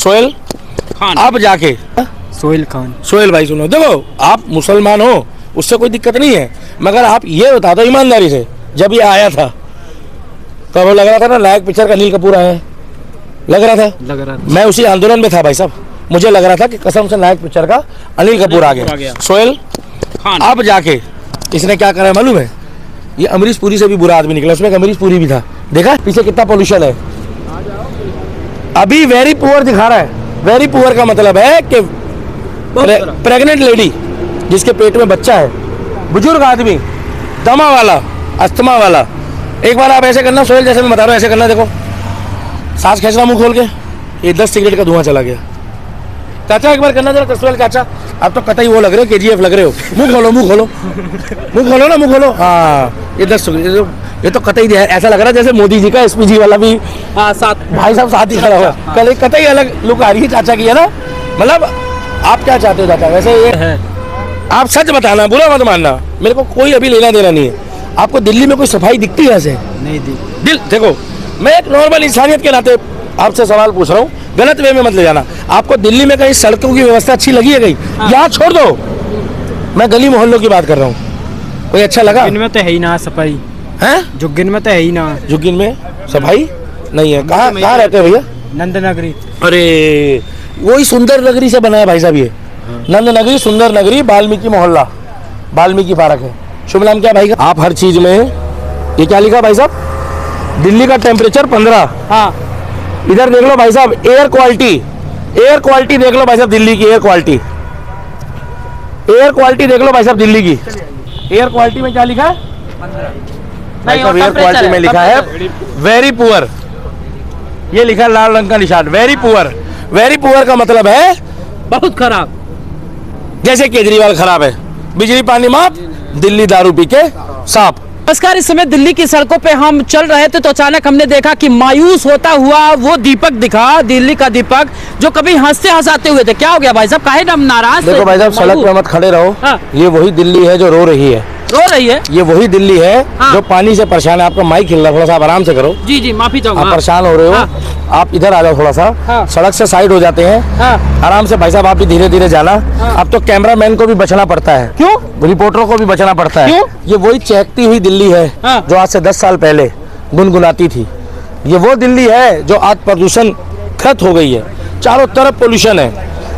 सोहेल खान। अब जाके सोहेल खान। सोहेल भाई सुनो, देखो आप मुसलमान हो उससे कोई दिक्कत नहीं है, मगर आप ये बता दो ईमानदारी से, जब ये आया था तो वो लग रहा था ना लायक पिक्चर का अनिल कपूर आया है, लग रहा था। मैं उसी आंदोलन में था भाई साहब, मुझे लग रहा था कि कसम से लायक पिक्चर का अनिल कपूर आ गया। सोहेल खान। अब जाके इसने क्या करा मालूम है, ये अमरीश पुरी से भी बुरा आदमी निकला, उसमें एक अमरीश पुरी भी था, देखा पीछे कितना पोल्यूशन है। अभी वेरी पुअर दिखा रहा है, वेरी पुअर का मतलब है कि प्रेग्नेंट लेडी जिसके पेट में बच्चा है, बुजुर्ग आदमी, दमा वाला, अस्थमा वाला, एक बार आप ऐसे करना सोहेल जैसे मैं बता रहा हूँ, ऐसे करना, देखो सांस खींचना मुंह खोल के, ये 10 सिगरेट का धुआं चला गया। चाचा एक बार करना जरा तस्वीर, चाचा आप तो कतई वो लग रहे हो, KGF लग रहे हो, मुंह खोलो मुंह खोलो मुंह खोलो ना, मुंह खोलो। हाँ ये 10 ये तो कतई ऐसा लग रहा है जैसे मोदी जी का SPG वाला भी साथ भाई साहब साथ ही खड़ा हुआ, कल एक कतई अलग लुक आ रही है चाचा की, है ना। मतलब आप क्या चाहते हो चाचा, वैसे ये है, आप सच बताना, बुरा मत मानना, मेरे को कोई अभी लेना देना नहीं है। आपको दिल्ली में कोई सफाई दिखती है ऐसे? नहीं दिल देखो, मैं एक नॉर्मल इंसानियत के नाते आपसे सवाल पूछ रहा हूँ, गलत वे में मत ले जाना। आपको दिल्ली में कहीं सड़कों की व्यवस्था अच्छी लगी है कहीं? यहाँ छोड़ दो, मैं गली मोहल्लों की बात कर रहा हूँ, कोई अच्छा लगा? इनमें तो है ही ना सफाई है, जुग्गिन में तो है ही ना, जुग्गिन में सफाई नहीं है। कहाँ रहते हो भैया? नंद नगरी। अरे वही सुंदर नगरी से बना है भाई साहब ये, नंद नगरी, सुंदर नगरी, वाल्मीकि मोहल्ला, वाल्मीकि पार्क है। शुभ नाम क्या भाई का? आप हर चीज में ये क्या लिखा भाई साहब? दिल्ली का टेम्परेचर 15। हाँ इधर देख लो भाई साहब, एयर क्वालिटी, एयर क्वालिटी देख लो भाई साहब, दिल्ली की एयर क्वालिटी, एयर क्वालिटी देख लो भाई साहब दिल्ली की। एयर क्वालिटी में क्या लिखा है भाई साहब? एयर क्वालिटी में लिखा है वेरी पुअर, ये लिखा है लाल रंग का निशान, वेरी पुअर। वेरी पुअर का मतलब है बहुत खराब, जैसे केजरीवाल खराब है, बिजली पानी माफ, दिल्ली दारू पी के साफ। नमस्कार, इस समय दिल्ली की सड़कों पे हम चल रहे थे तो अचानक हमने देखा कि मायूस होता हुआ वो दीपक दिखा, दिल्ली का दीपक, जो कभी हंसते हंसाते हुए थे। क्या हो गया भाई साहब, काहे नाराज? देखो भाई साहब, सड़क पे मत खड़े रहो। हाँ। ये वही दिल्ली है जो रो रही है, रो रही है। ये वही दिल्ली है हाँ। जो पानी से परेशान है। आपका माइक हिल रहा है, थोड़ा सा आप आराम से करो। जी जी माफी चाहूंगा। आप परेशान हो रहे हो। हाँ। आप इधर आ जाओ थोड़ा सा। हाँ। सड़क से साइड हो जाते हैं। हाँ। आराम से भाई साहब, आप भी धीरे धीरे जाना। हाँ। अब तो कैमरामैन को भी बचना पड़ता है। क्यों? रिपोर्टरों को भी बचना पड़ता है। क्यों? ये वही चहकती हुई दिल्ली है। हाँ। जो आज से 10 साल पहले गुनगुनाती थी। ये वो दिल्ली है जो आज प्रदूषण खत हो गई है, चारों तरफ पोल्यूशन है।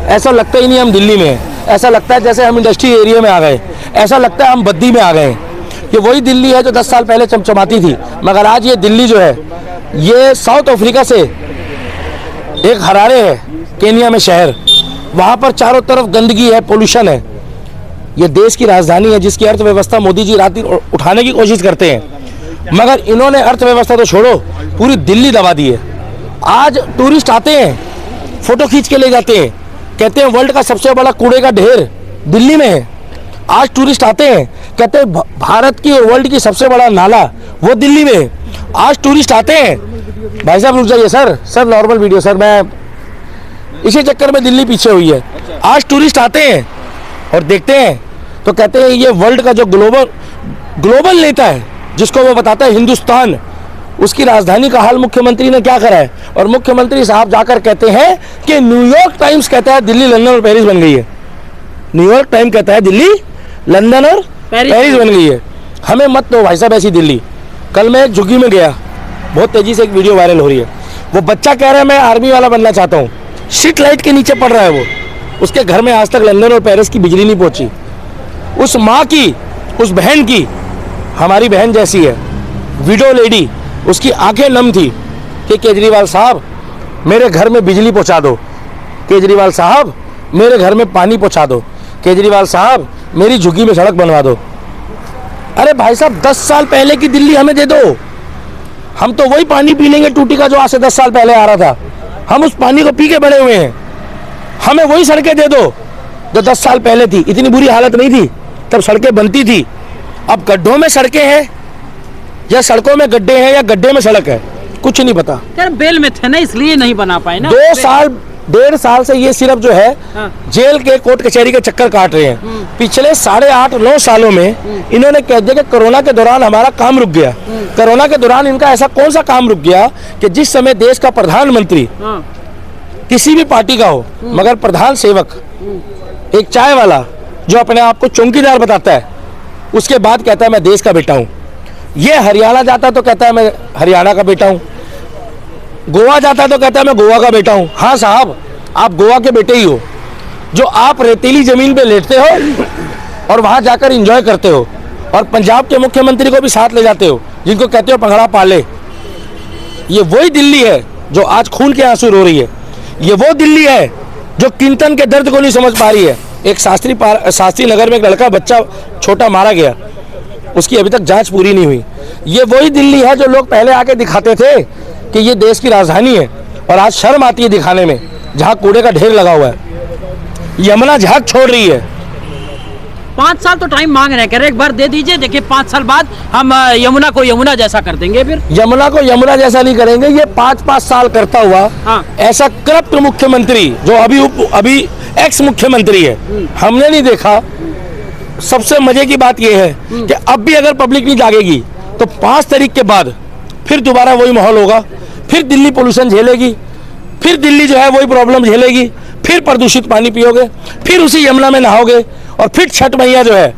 ऐसा लगता ही नहीं हम दिल्ली में है, ऐसा लगता है जैसे हम इंडस्ट्री एरिया में आ गए, ऐसा लगता है हम बद्दी में आ गए। ये वही दिल्ली है जो 10 साल पहले चमचमाती थी, मगर आज ये दिल्ली जो है, ये साउथ अफ्रीका से एक हरारे है, केनिया में शहर, वहाँ पर चारों तरफ गंदगी है, पोल्यूशन है। ये देश की राजधानी है जिसकी अर्थव्यवस्था मोदी जी रात दिन उठाने की कोशिश करते हैं, मगर इन्होंने अर्थव्यवस्था तो छोड़ो, पूरी दिल्ली दबा दी है। आज टूरिस्ट आते हैं, फोटो खींच के ले जाते हैं, कहते हैं वर्ल्ड का सबसे बड़ा कूड़े का ढेर दिल्ली में है। आज टूरिस्ट आते हैं, कहते हैं भारत की और वर्ल्ड की सबसे बड़ा नाला वो दिल्ली में है। आज टूरिस्ट आते हैं, भाई साहब रुक जाइए सर नॉर्मल वीडियो सर, मैं इसी चक्कर में दिल्ली पीछे हुई है। आज टूरिस्ट आते हैं और देखते हैं तो कहते हैं ये वर्ल्ड का जो ग्लोबल नेता है, जिसको वो बताता है हिंदुस्तान, उसकी राजधानी का हाल मुख्यमंत्री ने क्या करा है। और मुख्यमंत्री साहब जाकर कहते हैं कि न्यूयॉर्क टाइम्स कहता है दिल्ली लंदन और पेरिस बन गई है। न्यूयॉर्क टाइम कहता है दिल्ली लंदन और पेरिस बन गई है। हमें मत दो भाई साहब ऐसी दिल्ली। कल मैं एक झुग्गी में गया, बहुत तेजी से एक वीडियो वायरल हो रही है। वो बच्चा कह रहा है मैं आर्मी वाला बनना चाहता हूँ, स्ट्रीट लाइट के नीचे पड़ रहा है वो, उसके घर में आज तक लंदन और पेरिस की बिजली नहीं पहुंची। उस माँ की, उस बहन की, हमारी बहन जैसी है, विडो लेडी, उसकी आंखें नम थी कि केजरीवाल साहब मेरे घर में बिजली पहुंचा दो, केजरीवाल साहब मेरे घर में पानी पहुंचा दो, केजरीवाल साहब मेरी झुग्गी में सड़क बनवा दो। अरे भाई साहब 10 साल पहले की दिल्ली हमें दे दो, हम तो वही पानी पी लेंगे टूटी का जो आज से 10 साल पहले आ रहा था। हम उस पानी को पी के बड़े हुए हैं। हमें वही सड़कें दे दो जो 10 साल पहले थी। इतनी बुरी हालत नहीं थी तब, सड़कें बनती थी। अब गड्ढों में सड़कें हैं या सड़कों में गड्ढे हैं या गड्ढे में सड़क है, कुछ नहीं पता। यार बेल में थे ना, इसलिए नहीं बना पाए ना। 1.5 साल से ये सिर्फ जो है जेल के कोर्ट कचहरी के चक्कर काट रहे हैं। पिछले 8.5-9 सालों में इन्होंने कह दिया कि कोरोना के दौरान हमारा काम रुक गया। कोरोना के दौरान इनका ऐसा कौन सा काम रुक गया कि जिस समय देश का प्रधानमंत्री किसी भी पार्टी का हो, मगर प्रधान सेवक एक चाय वाला जो अपने आप को चौकीदार बताता है, उसके बाद कहता है मैं देश का बेटा हूं। ये हरियाणा जाता तो कहता है मैं हरियाणा का बेटा हूं, गोवा जाता तो कहता है मैं गोवा का बेटा हूं। हाँ साहब, आप गोवा के बेटे ही हो, जो आप रेतीली जमीन पे लेटते हो और वहां जाकर एंजॉय करते हो, और पंजाब के मुख्यमंत्री को भी साथ ले जाते हो, जिनको कहते हो पगड़ा पाले। ये वही दिल्ली है जो आज खून के आंसू रो रही है। ये वो दिल्ली है जो कीर्तन के दर्द को नहीं समझ पा रही है। एक शास्त्री नगर में एक लड़का बच्चा छोटा मारा गया, उसकी अभी तक जांच पूरी नहीं हुई। ये वही दिल्ली है जो लोग पहले आके दिखाते थे कि ये देश की राजधानी है, और आज शर्म आती है दिखाने में, जहां कूड़े का ढेर लगा हुआ है। यमुना झाग छोड़ रही है। 5 साल तो टाइम मांग रहे हैं, कह रहे एक बार दे दीजिए, देखिए 5 साल बाद हम यमुना को यमुना जैसा कर देंगे। फिर यमुना को यमुना जैसा नहीं करेंगे, ये 5-5 साल करता हुआ हाँ। ऐसा करप्ट मुख्यमंत्री जो अभी एक्स मुख्यमंत्री है, हमने नहीं देखा। सबसे मजे की बात यह है कि अब भी अगर पब्लिक नहीं जागेगी तो 5 तारीख के बाद फिर दोबारा वही माहौल होगा, फिर दिल्ली पोल्यूशन झेलेगी, फिर दिल्ली जो है वही प्रॉब्लम झेलेगी, फिर प्रदूषित पानी पियोगे, फिर उसी यमुना में नहाओगे, और फिर छठ मैया जो है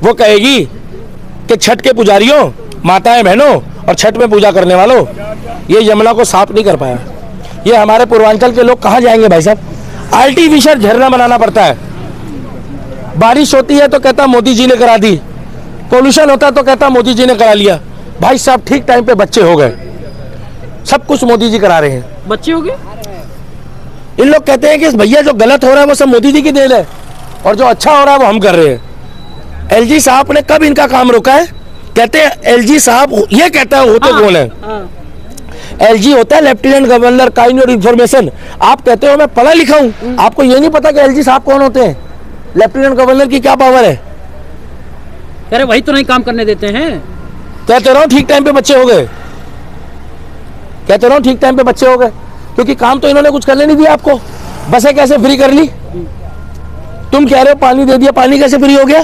वो कहेगी कि छठ के पुजारियों, माताएं बहनों और छठ में पूजा करने वालों, ये यमुना को साफ नहीं कर पाया। ये हमारे पूर्वांचल के लोग कहाँ जाएंगे भाई साहब? आर्टिफिशियल झरना बनाना पड़ता है। बारिश होती है तो कहता मोदी जी ने करा दी, पोल्यूशन होता तो कहता मोदी जी ने करा लिया। भाई साहब ठीक टाइम पे बच्चे हो गए, सब कुछ मोदी जी करा रहे हैं। बच्चे हो गए। इन लोग कहते हैं कि भैया जो गलत हो रहा है वो सब मोदी जी की देन है, और जो अच्छा हो रहा है वो हम कर रहे हैं। एलजी साहब ने कब इनका काम रोका है? कहते हैं एलजी साहब, ये कहता है होते कौन है? एलजी होता है लेफ्टिनेंट गवर्नर काइंड और इंफॉर्मेशन। आप कहते हो मैं पढ़ा लिखा हूं, आपको ये नहीं पता कि एलजी साहब कौन होते हैं? लेफ्टिनेंट गवर्नर की क्या पावर है? अरे वही तो नहीं काम करने देते हैं। कहते रहो ठीक टाइम पे बच्चे हो गए, कहते रहो ठीक टाइम पे बच्चे हो गए, क्योंकि काम तो इन्होंने कुछ करने नहीं दिया आपको। बसें कैसे फ्री कर ली? तुम कह रहे हो पानी दे दिया, पानी कैसे फ्री हो गया?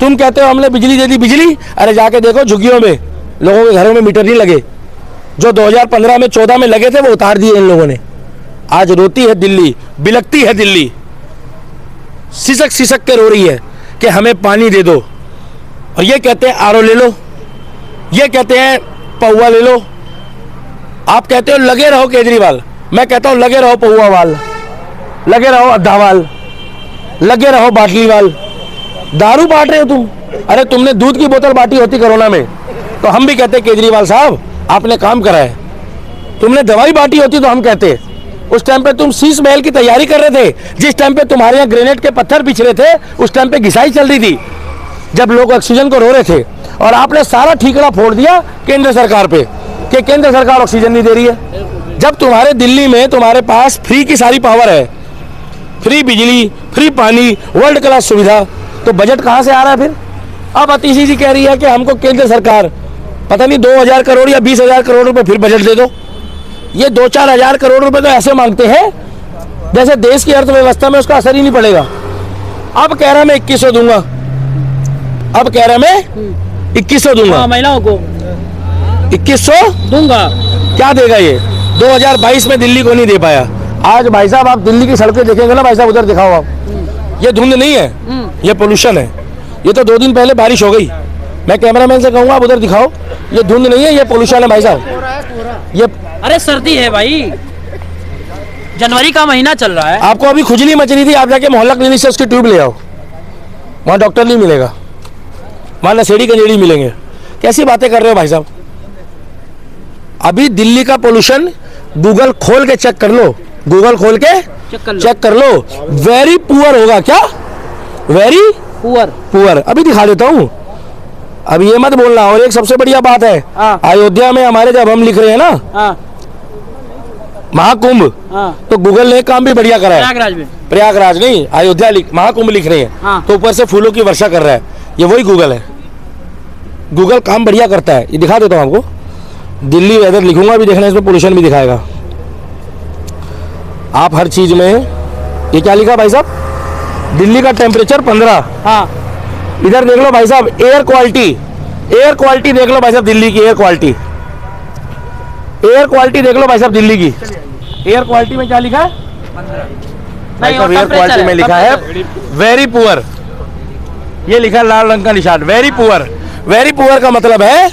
तुम कहते हो हमने बिजली दे दी, बिजली, अरे जाके देखो झुग्गियों में लोगों के घरों में मीटर नहीं लगे। जो 2015 में 14 में लगे थे वो उतार दिए इन लोगों ने। आज रोती है दिल्ली, बिलकती है दिल्ली, सिसक सिसक के रो रही है कि हमें पानी दे दो। और ये कहते हैं आरओ ले लो, ये कहते हैं पौवा ले लो। आप कहते हो लगे रहो केजरीवाल, मैं कहता हूं लगे रहो पौवा वाल, लगे रहो अद्धावाल, लगे रहो बाटलीवाल। दारू बांट रहे हो तुम। अरे तुमने दूध की बोतल बांटी होती कोरोना में तो हम भी कहते केजरीवाल साहब आपने काम करा है। तुमने दवाई बांटी होती तो हम कहते। उस टाइम पे तुम शीश महल की तैयारी कर रहे थे, जिस टाइम पे तुम्हारे यहाँ ग्रेनेड के पत्थर बिछ रहे थे, उस टाइम पे घिसाई चल रही थी, जब लोग ऑक्सीजन को रो रहे थे, और आपने सारा ठीकरा फोड़ दिया केंद्र सरकार पे कि केंद्र सरकार ऑक्सीजन नहीं दे रही है। जब तुम्हारे दिल्ली में तुम्हारे पास फ्री की सारी पावर है, फ्री बिजली, फ्री पानी, वर्ल्ड क्लास सुविधा, तो बजट कहां से आ रहा है फिर? अब अतिशी जी कह रही है कि हमको केंद्र सरकार पता नहीं 2000 करोड़ या 20,000 करोड़ रुपए फिर बजट दे दो। ये 2-4 हजार करोड़ रुपए तो ऐसे मांगते हैं जैसे देश की अर्थव्यवस्था में उसका असर ही नहीं पड़ेगा। अब कह रहा मैं 2100 दूंगा, अब कह रहा मैं 2100 दूंगा, महिलाओं को 2100 दूंगा। क्या देगा ये? 2022 में दिल्ली को नहीं दे पाया। आज भाई साहब आप दिल्ली की सड़कें देखेंगे ना भाई साहब, उधर दिखाओ आप, ये धुंध नहीं है, ये पोल्यूशन है। ये तो 2 दिन पहले बारिश हो गई, मैं कैमरामैन से कहूंगा आप उधर दिखाओ, ये धुंध नहीं है, ये पोल्यूशन है भाई साहब। ये अरे सर्दी है भाई, जनवरी का महीना चल रहा है। आपको अभी खुजली मच रही थी, आप जाके मोहल्ला क्लिनिक से उसकी ट्यूब ले आओ, वहाँ डॉक्टर नहीं मिलेगा, वहाँ नशेड़ी कंजेड़ी मिलेंगे। कैसी बातें कर रहे हो भाई साहब? अभी दिल्ली का पोल्यूशन गूगल खोल के चेक कर लो, गूगल खोल के चेक कर लो। वेरी पुअर होगा। क्या वेरी पुअर? अभी दिखा देता हूँ, अब ये मत बोलना। और एक सबसे बढ़िया बात है, अयोध्या में हमारे जब हम लिख रहे हैं ना महाकुंभ, तो गूगल ने काम भी बढ़िया करा है। प्रयागराज नहीं, अयोध्या महाकुंभ लिख रहे हैं, तो ऊपर से फूलों की वर्षा कर रहा है। ये वही गूगल है, गूगल काम बढ़िया करता है। ये दिखा देता हूँ आपको, दिल्ली वेदर लिखूंगा अभी, देखना इसमें पोल्यूशन भी दिखाएगा आप हर चीज में। ये क्या लिखा भाई साहब? दिल्ली का टेम्परेचर 15। इधर देख लो भाई साहब, एयर क्वालिटी देख लो भाई साहब, दिल्ली की एयर क्वालिटी देख लो भाई साहब, दिल्ली की एयर क्वालिटी में क्या लिखा है? नहीं, एयर temperature क्वालिटी में है, लिखा है वेरी पुअर। ये लिखा है लाल रंग का निशान, वेरी पुअर। वेरी पुअर का मतलब है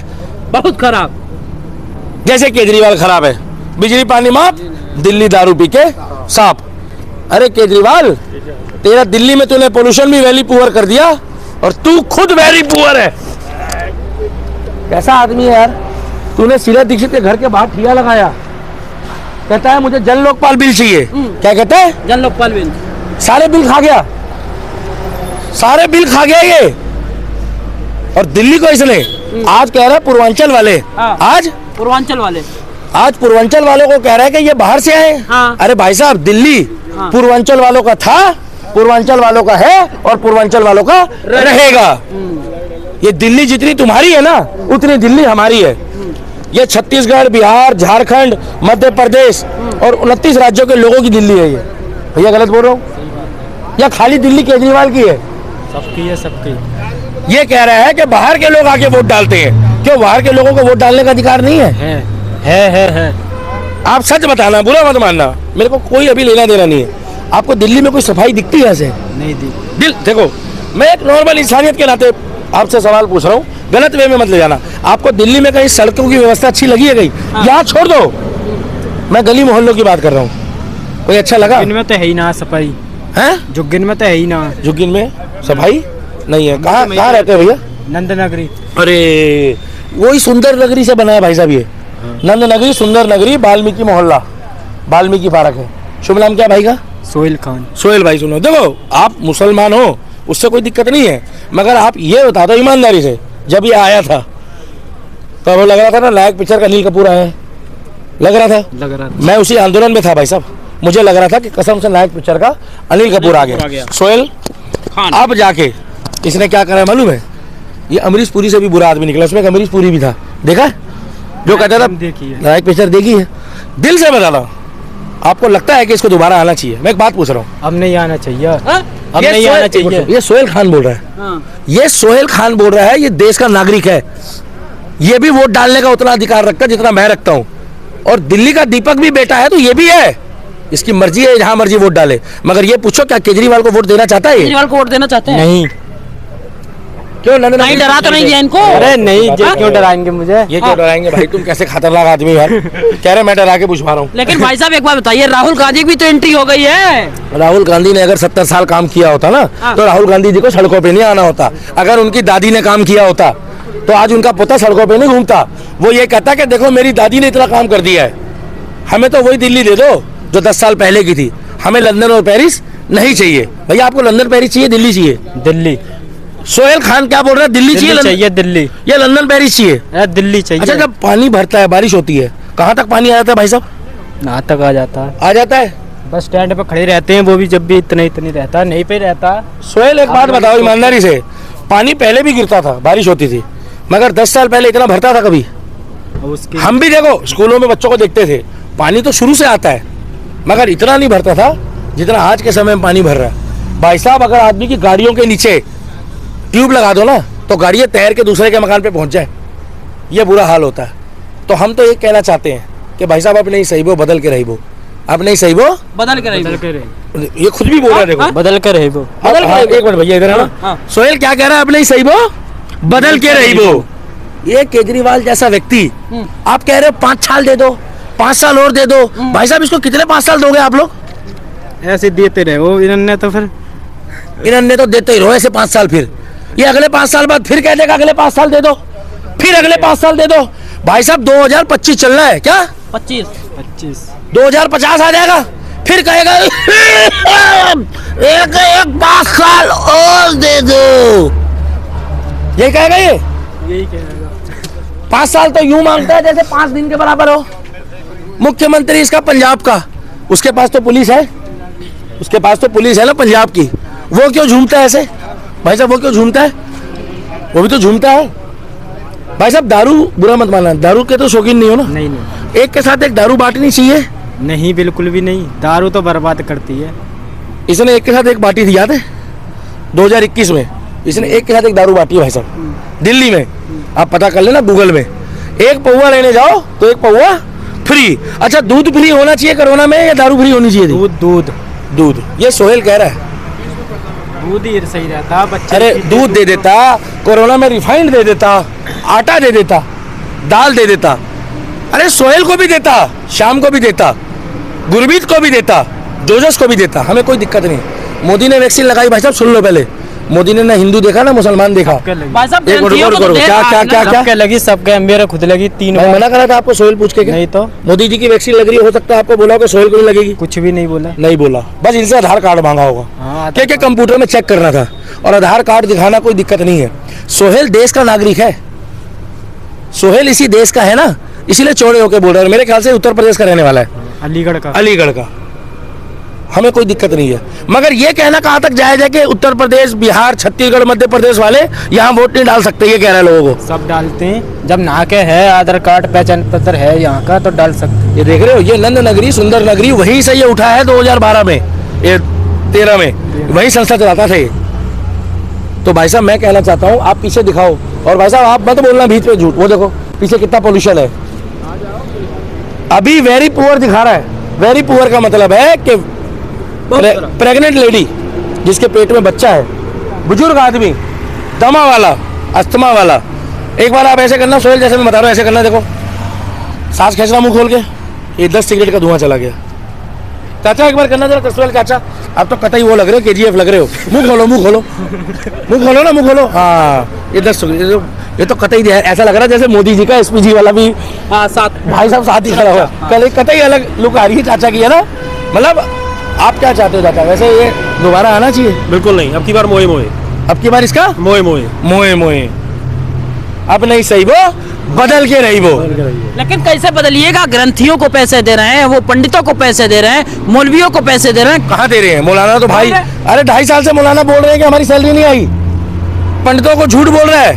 बहुत खराब। जैसे केजरीवाल खराब है, बिजली पानी माफ, दिल्ली दारू पी के साफ। अरे केजरीवाल, तेरा दिल्ली में तूने पोल्यूशन भी वेरी पुअर कर दिया और तू खुद वेरी पुअर है। कैसा आदमी है यार? तूने शीला दीक्षित के घर के बाहर ठिया लगाया, कहता है मुझे जन लोकपाल बिल चाहिए। क्या कहता है? जन लोकपाल बिल। सारे बिल खा गया, सारे बिल खा गया ये। और दिल्ली को इसने आज कह रहा है पूर्वांचल वाले, हाँ। आज पूर्वांचल वाले, आज पूर्वांचल वालों को कह रहा है कि ये बाहर से आए। हाँ। अरे भाई साहब, दिल्ली हाँ। पूर्वांचल वालों का था, पूर्वांचल वालों का है और पूर्वांचल वालों का रहेगा। ये दिल्ली जितनी तुम्हारी है ना, उतनी दिल्ली हमारी है। ये छत्तीसगढ़, बिहार, झारखंड, मध्य प्रदेश और 29 राज्यों के लोगों की दिल्ली है ये। भैया गलत बोल रहा हूँ या खाली दिल्ली केजरीवाल की है? सबकी है, सबकी। ये कह रहा है कि बाहर के लोग आके वोट डालते हैं। क्यों बाहर के लोगों को वोट डालने का अधिकार नहीं है? है। आप सच बताना, बुरा मत मानना, मेरे को कोई अभी लेना देना नहीं है। आपको दिल्ली में कोई सफाई दिखती है ऐसे? नहीं दी। दिल देखो, मैं एक नॉर्मल इंसानियत के नाते आपसे सवाल पूछ रहा हूँ, गलत वे में मत ले जाना। आपको दिल्ली में कहीं सड़कों की व्यवस्था अच्छी लगी है? कहीं यहाँ छोड़ दो, मैं गली मोहल्लों की बात कर रहा हूँ। कोई अच्छा लगा? इनमें तो है ही ना सफाई, है जुग्गिन में तो है ही ना। जुग्गिन में सफाई नहीं है? कहाँ कहाँ रहते हैं भैया? नंद नगरी। अरे वही सुंदर नगरी से बना है भाई साहब ये। नंद नगरी, सुंदर नगरी, वाल्मीकि मोहल्ला, वाल्मीकि पार्क है। शुभ नाम क्या भाई का? सोहेल खान। सोहेल भाई, सुनो, देखो आप मुसलमान हो, उससे कोई दिक्कत नहीं है, मगर आप ये बता दो ईमानदारी से, जब ये आया था तो वो लग रहा था ना लायक पिक्चर का अनिल कपूर आया है? लग रहा था? मैं उसी आंदोलन में था भाई साहब, मुझे लग रहा था कि कसम से नायक पिक्चर का अनिल कपूर आ गया। सोहेल खान। अब जाके इसने क्या करा है मालूम है? ये अमरीश पुरी से भी बुरा आदमी निकला। उसमें एक अमरीश पुरी भी था, देखा जो कहता था नायक पिक्चर देखी है। दिल से बता रहा, आपको लगता है कि इसको दोबारा आना चाहिए? मैं एक बात पूछ रहा हूँ। अब नहीं आना चाहिए, अब ये नहीं आना सोहेल- चाहिए। ये सोहेल खान बोल रहा है, हाँ। ये सोहेल खान बोल रहा है, ये देश का नागरिक है, ये भी वोट डालने का उतना अधिकार रखता है जितना मैं रखता हूँ। और दिल्ली का दीपक भी बेटा है तो ये भी है, इसकी मर्जी है जहां मर्जी वोट डाले। मगर ये पूछो क्या केजरीवाल को वोट देना चाहता है? केजरीवाल को वोट देना चाहते हैं? नहीं। क्यों नंद नहीं, डरा तो नहीं दिया इनको? अरे नहीं, ये क्यों डराएंगे मुझे? ये क्यों डराएंगे भाई? तुम कैसे खतरनाक आदमी यार। कह रहे मैं डरा के पूछवा रहा हूँ। लेकिन भाई साहब एक बात बताइए, राहुल गांधी की भी तो एंट्री हो गई है। राहुल गांधी ने अगर 70 साल काम किया होता ना, तो राहुल गांधी जी को सड़कों पे नहीं आना होता। अगर उनकी दादी ने काम किया होता तो आज उनका पोता सड़कों पे नहीं घूमता। वो ये कहता कि देखो मेरी दादी ने इतना काम कर दिया है, हमें तो वही दिल्ली दे दो जो 10 साल पहले की थी, हमें लंदन और पेरिस नहीं चाहिए। भैया आपको लंदन पेरिस चाहिए, दिल्ली चाहिए? दिल्ली। सोहेल खान क्या बोल रहा है? दिल्ली चाहिए, चाहिए दिल्ली। या लंदन पेरिस चाहिए? दिल्ली चाहिए। अच्छा, जब पानी भरता है, बारिश होती है, कहाँ तक पानी आ जाता है भाई साहब? यहाँ तक आ जाता है, आ जाता है। बस स्टैंड पे खड़े रहते हैं, वो भी जब भी इतने रहता है, नहीं पे रहता। सोहेल एक बात बताओ ईमानदारी से, पानी पहले भी गिरता था, बारिश होती थी, मगर 10 साल पहले इतना भरता था कभी? उसकी हम भी देखो स्कूलों में बच्चों को देखते थे, पानी तो शुरू से आता है, मगर इतना नहीं भरता था जितना आज के समय में पानी भर रहा है। भाई साहब, अगर आदमी की गाड़ियों के नीचे ट्यूब लगा दो ना, तो गाड़ियाँ तैर के दूसरे के मकान पे पहुंच जाए, ये बुरा हाल होता है। तो हम तो ये कहना चाहते हैं कि भाई साहब, अब नहीं सही वो बदल के रही वो, अब नहीं सही वो बदल के रही। ये खुद भी बोल रहा है, देखो बदल कर है वो। एक मिनट भैया इधर है ना। सोहेल क्या कह रहा है? अब नहीं सही वो बदल के रही वो। ये केजरीवाल जैसा व्यक्ति, आप कह रहे हो 5 साल दे दो, 5 साल और दे दो। भाई साहब, इसको कितने 5 साल दोगे आप लोग? ऐसे देते रहे वो, इन्होंने तो फिर इन्होंने तो देते ही रहो ऐसे 5 साल, फिर ये अगले 5 साल बाद फिर कह देगा अगले 5 साल दे दो, फिर अगले 5 साल दे दो। भाई साहब 2025 चल रहा है क्या? 25 2050 आ जाएगा, फिर कहेगा एक 5 साल और दे दो, ये कहेगा। ये यही कहेगा। 5 साल तो यूं मांगता है जैसे 5 दिन के बराबर हो। मुख्यमंत्री इसका पंजाब का, उसके पास तो पुलिस है, उसके पास तो पुलिस है ना पंजाब की, वो क्यों झूमता है ऐसे? भाई साहब वो क्यों झूमता है? वो भी तो झूमता है। भाई साहब दारू, बुरा मत मानना, दारू के तो शौकीन नहीं हो ना? नहीं, एक के साथ एक दारू बांटनी चाहिए। नहीं बिल्कुल भी नहीं, दारू तो बर्बाद करती है। इसने एक के साथ एक बांटी थी, याद है? 2021 में इसने एक के साथ एक दारू बांटी है भाई साहब, दिल्ली में। आप पता कर लेना गूगल में, एक पौवा लेने जाओ तो एक पौवा फ्री। अच्छा, दूध फ्री होना चाहिए कोरोना में या दारू फ्री होनी चाहिए थी? दूध दूध दूध, ये सोहेल कह रहा है। दूध ही सही रहता बच्चे। अरे दूध दे देता, कोरोना में रिफाइंड दे देता, आटा दे देता, दाल दे देता। अरे सोहेल को भी देता, शाम को भी देता, गुरमीत को भी देता, जोजस को भी देता, हमें कोई दिक्कत नहीं। मोदी ने वैक्सीन लगाई भाई साहब, सुन लो पहले। मोदी ने ना हिंदू देखा ना मुसलमान देखा। भाई साहब एक ग्रंथियों को तो करो, दे क्या रहा क्या है क्या ना। क्या सबके लगी, सबके मेरे खुद लगी 3 मैं बार। मना करा था आपको सोहेल पूछ के क्या? नहीं तो मोदी जी की वैक्सीन लग रही है, हो सकता है आपको बोला होगा सोहेल को नहीं लगेगी। कुछ भी नहीं बोला। नहीं बोला, बस इनसे आधार कार्ड मांगा होगा। हाँ, क्या कंप्यूटर में चेक करना था, और आधार कार्ड दिखाना कोई दिक्कत नहीं है। सोहेल देश का नागरिक है, सोहेल इसी देश का है ना, इसीलिए चौड़े होकर बोल रहा है। मेरे ख्याल से उत्तर प्रदेश का रहने वाला है, अलीगढ़ का। अलीगढ़ का। हमें कोई दिक्कत नहीं है, मगर ये कहना कहाँ तक जायज है कि उत्तर प्रदेश, बिहार, छत्तीसगढ़, मध्य प्रदेश वाले यहाँ वोट नहीं डाल सकते? ये कह रहा है लोगों को। सब डालते हैं, जब नहा के है आधार कार्ड पहचान पत्र है यहाँ का तो डाल सकते। ये देख रहे हो, ये नंद नगरी, सुंदर नगरी, वहीं से ये उठा है 2012 में, ये 13 में, वही संस्था चलाता था ये। तो भाई साहब मैं कहना चाहता हूँ, आप पीछे दिखाओ, और भाई साहब आप मत बोलना बीच में झूठ। वो देखो पीछे कितना पोल्यूशन है। अभी वेरी पुअर दिखा रहा है। वेरी पुअर का मतलब है कि प्रेग्नेंट लेडी जिसके पेट में बच्चा है, बुजुर्ग आदमी, दमा वाला, अस्थमा वाला। एक बार आप ऐसे करना सोहेल, जैसे मैं बता रहा हूँ ऐसे करना, देखो सांस खींचना मुंह खोल के, ये 10 सिगरेट का धुआं चला गया। चाचा एक बार करना जरा, सोहेल चाचा आप तो कतई वो लग रहे हो, KGF लग रहे हो। मुंह खोलो, मुंह खोलो, मुंह खोलो ना, मुंह खोलो। हाँ, ये 10 ये तो कतई ऐसा लग रहा है जैसे मोदी जी का SPG वाला भी हाँ साथ भाई साहब साथ ही खड़ा हुआ। कल कतई अलग लुक आ रही है चाचा की, है ना। मतलब आप क्या चाहते हो चाचा, वैसे ये दोबारा आना चाहिए? बिल्कुल नहीं, अब की बार मोए मोए, अब की बार इसका मोए मोए, मोए मोए। अब नहीं सही वो, बदल के रही वो। लेकिन कैसे बदलिएगा? ग्रंथियों को पैसे दे रहे हैं, वो पंडितों को पैसे दे रहे हैं, मौलवियों को पैसे दे रहे हैं। कहाँ दे रहे हैं? मौलाना तो भाई, अरे 2.5 साल से मौलाना बोल रहे हैं कि हमारी सैलरी नहीं आई। पंडितों को झूठ बोल रहा है।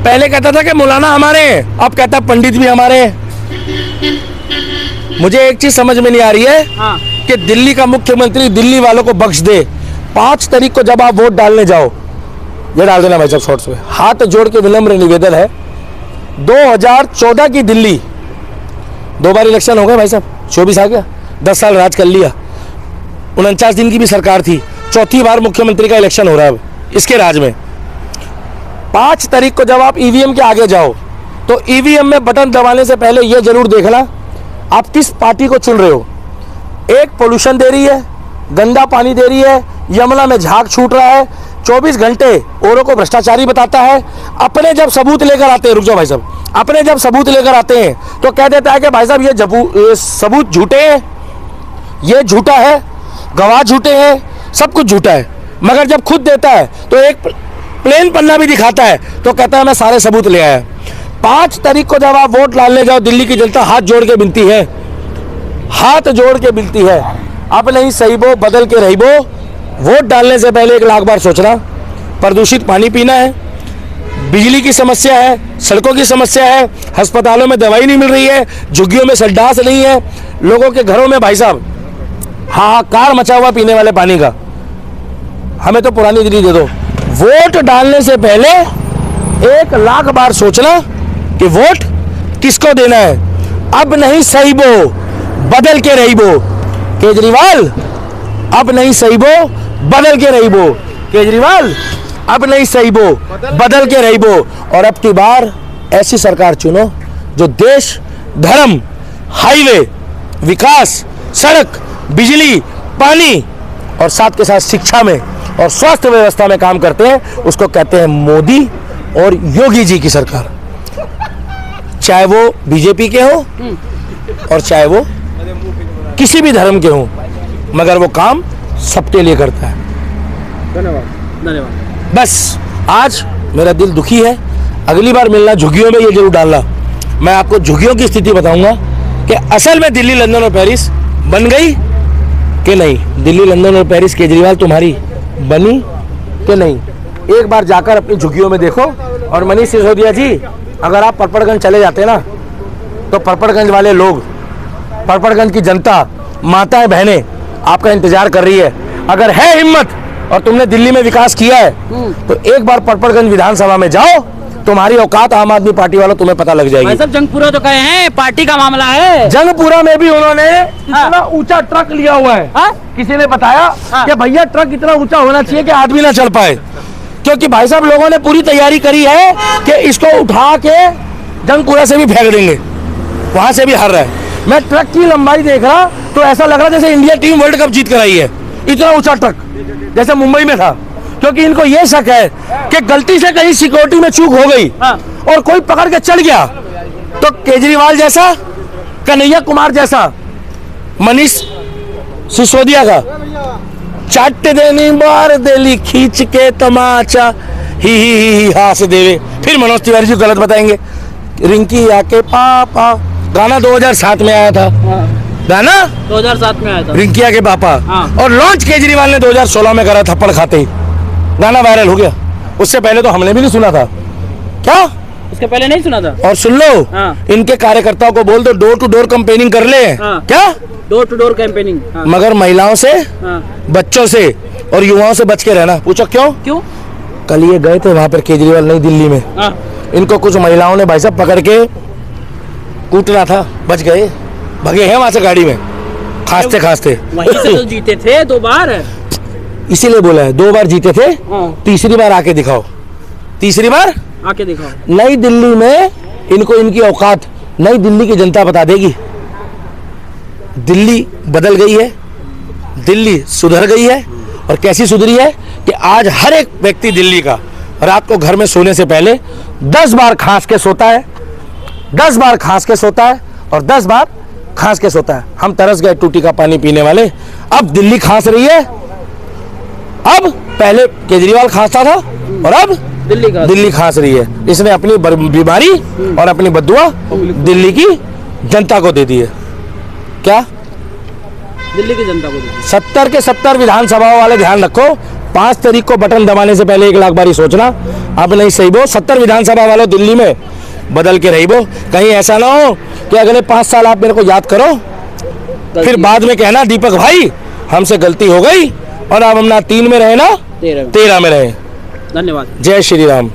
पहले कहता था कि मौलाना हमारे हैं, अब कहता है पंडित भी हमारे हैं। मुझे एक चीज समझ में नहीं आ रही है हाँ। कि दिल्ली का मुख्यमंत्री दिल्ली वालों को बख्श दे। 5 तारीख को जब आप वोट डालने जाओ, ये डाल देना भाई साहब शॉर्ट्स में, हाथ जोड़ के विनम्र निवेदन है, 2014 की दिल्ली, 2 बार इलेक्शन हो गए भाई साहब, 24 आ गया, 10 साल राज कर लिया, 49 दिन की भी सरकार थी, 4थी बार मुख्यमंत्री का इलेक्शन हो रहा है अब इसके राज में। 5 तारीख को जब आप ईवीएम के आगे जाओ तो ईवीएम में बटन दबाने से पहले यह जरूर देखना आप किस पार्टी को चुन रहे हो। एक पोल्यूशन दे रही है, गंदा पानी दे रही है, यमुना में झाग छूट रहा है, 24 घंटे औरों को भ्रष्टाचारी बताता है। अपने जब सबूत लेकर आते हैं, रुक जाओ भाई साहब, अपने जब सबूत लेकर आते हैं तो कह देता है कि भाई साहब ये सबूत झूठे हैं, ये झूठा है, गवाह झूठे हैं, सब कुछ झूठा है। मगर जब खुद देता है तो एक प्लेन पन्ना भी दिखाता है तो कहता है मैं सारे सबूत ले आया। 5 तारीख को जब आप वोट डालने जाओ, दिल्ली की जनता हाथ जोड़ के विनती है, हाथ जोड़ के विनती है, अब नहीं सही बो, बदल के रही बो। वोट डालने से पहले 1 लाख बार सोचना। प्रदूषित पानी पीना है, बिजली की समस्या है, सड़कों की समस्या है, अस्पतालों में दवाई नहीं मिल रही है, झुग्गियों में संडास नहीं है, लोगों के घरों में भाई साहब हाहाकार मचा हुआ पीने वाले पानी का। हमें तो पुरानी दिल्ली दे दो। वोट डालने से पहले 1 लाख बार सोचना कि वोट किसको देना है। अब नहीं सही बो, बदल के रही बो। केजरीवाल अब नहीं सही बो, बदल के रही बो। केजरीवाल अब नहीं सही बो, बदल के रही बो। और अब की बार ऐसी सरकार चुनो जो देश, धर्म, हाईवे, विकास, सड़क, बिजली, पानी और साथ के साथ शिक्षा में और स्वास्थ्य व्यवस्था में काम करते हैं। उसको कहते हैं मोदी और योगी जी की सरकार। चाहे वो बीजेपी के हो और चाहे वो किसी भी धर्म के हो, मगर वो काम सबके लिए करता है। धन्यवाद। बस आज मेरा दिल दुखी है। अगली बार मिलना झुग्गियों में, ये जरूर डालना। मैं आपको झुग्गियों की स्थिति बताऊंगा कि असल में दिल्ली, लंदन और पेरिस बन गई कि नहीं। दिल्ली, लंदन और पेरिस केजरीवाल तुम्हारी बनी कि नहीं। एक बार जाकर अपनी झुग्गियों में देखो। और मनीष सिसोदिया जी, अगर आप परपड़गंज चले जाते ना तो परपड़गंज वाले लोग, परपड़गंज की जनता, माताएं बहनें आपका इंतजार कर रही है। अगर है हिम्मत और तुमने दिल्ली में विकास किया है तो एक बार परपड़गंज विधानसभा में जाओ, तुम्हारी औकात आम आदमी पार्टी वालों तुम्हें पता लग भाई जाएगी। साहब जंग पूरा तो कहे हैं, पार्टी का मामला है। जंगपुरा में भी उन्होंने इतना ऊंचा ट्रक लिया हुआ है। हाँ? किसी ने बताया हाँ। कि भैया ट्रक इतना ऊंचा होना चाहिए कि आदमी ना चल पाए, क्योंकि भाई साहब लोगों ने पूरी तैयारी करी है कि इसको उठा के जंगपुरा से भी फेंक देंगे, वहां से भी हर रहा है। मैं ट्रक की लंबाई देख रहा तो ऐसा लग रहा जैसे इंडिया टीम वर्ल्ड कप जीत कर आई है, इतना ऊंचा ट्रक, जैसे मुंबई में था। क्योंकि इनको ये शक है कि गलती से कहीं सिक्योरिटी में चूक हो गई हाँ। और कोई पकड़ के चढ़ गया तो केजरीवाल जैसा, कन्हैया कुमार जैसा, मनीष सिसोदिया का चाट देनी बार देली खींच के तमाचा ही हास देवे, फिर मनोज तिवारी जी गलत बताएंगे। रिंकी आके पापा गाना 2007 में आया था, गाना 2007 में आया था। रिंकिया के पापा, हाँ। और लॉन्च केजरीवाल ने 2016 में करा थप्पड़ खाते ही, गाना वायरल हो गया। उससे पहले तो हमने भी नहीं सुना था। क्या उसके पहले नहीं सुना था। और सुन लो, हाँ। इनके कार्यकर्ताओं को बोल दो डोर टू डोर कैंपेनिंग कर ले। हाँ। क्या डोर टू डोर कैंपेनिंग। हाँ। मगर महिलाओं से, हाँ। बच्चों से और युवाओं से बच के रहना। पूछो क्यों? क्यों? कल ये गए थे वहां पर केजरीवाल नई दिल्ली में, हाँ। इनको कुछ महिलाओं ने भाई साहब पकड़ के कूटना था, बच गए, भगे हैं वहां से गाड़ी में खांसते खांसते। वहीं से तो जीते थे 2 बार। इसीलिए बोला है 2 बार जीते थे, हाँ। तीसरी बार आके दिखाओ, तीसरी बार आके दिखाओ। नई दिल्ली में इनको इनकी औकात नई दिल्ली की जनता बता देगी। दिल्ली बदल गई है, दिल्ली सुधर गई है, और कैसी सुधरी है कि आज हर एक व्यक्ति दिल्ली का रात को घर में सोने से पहले 10 बार खांस के सोता है, 10 बार खांस के सोता है और 10 बार खांस के सोता है। हम तरस गए टूटी का पानी पीने वाले, अब दिल्ली खांस रही है। अब पहले केजरीवाल खांसता था और अब दिल्ली खांस रही है। इसने अपनी बीमारी और अपनी बद्दुआ दिल्ली की जनता को दे दी है। क्या दिल्ली की जनता को दे दी। 70 के 70 विधानसभाओं वाले ध्यान रखो, 5 तारीख को बटन दबाने से पहले 1 लाख बारी सोचना। अब नहीं सही बो, 70 विधानसभा वालों दिल्ली में बदल के रही बो। कहीं ऐसा ना हो कि अगले 5 साल आप मेरे को याद करो, फिर बाद में कहना दीपक भाई हमसे गलती हो गई और अब हम ना 3 में रहे ना 13 में रहे। धन्यवाद। जय श्री राम।